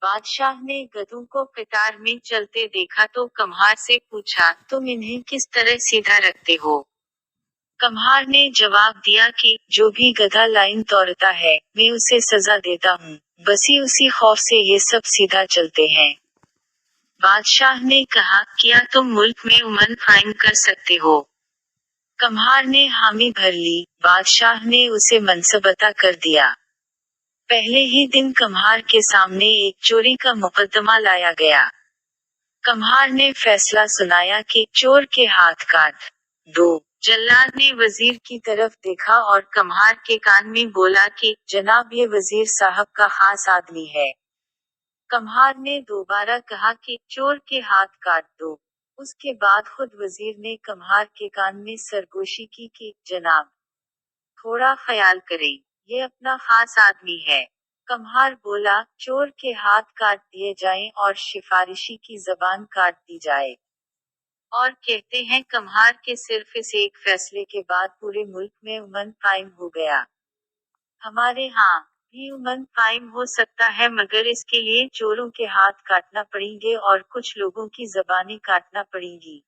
बादशाह ने गधों को कतार में चलते देखा तो कम्हार से पूछा, तुम इन्हें किस तरह सीधा रखते हो? कम्हार ने जवाब दिया कि जो भी गधा लाइन तोड़ता है, मैं उसे सजा देता हूँ, बसी उसी खौफ से ये सब सीधा चलते हैं। बादशाह ने कहा, क्या तुम मुल्क में अमन कायम कर सकते हो? कम्हार ने हामी भर ली। बादशाह ने उसे मनसबता कर दिया। पहले ही दिन कम्हार के सामने एक चोरी का मुकदमा लाया गया। कम्हार ने फैसला सुनाया कि चोर के हाथ काट दो। जल्लाद ने वजीर की तरफ देखा और कम्हार के कान में बोला कि जनाब, ये वजीर साहब का खास आदमी है। कम्हार ने दोबारा कहा कि चोर के हाथ काट दो। उसके बाद खुद वजीर ने कम्हार के कान में सरगोशी की कि जनाब, थोड़ा ख्याल करें, ये अपना खास आदमी है। कम्हार बोला, चोर के हाथ काट दिए जाएं और सिफारिशी की जबान काट दी जाए। और कहते हैं कम्हार के सिर्फ इस एक फैसले के बाद पूरे मुल्क में अमन कायम हो गया। हमारे यहाँ भी अमन कायम हो सकता है, मगर इसके लिए चोरों के हाथ काटना पड़ेंगे और कुछ लोगों की जबानें काटना पड़ेंगी।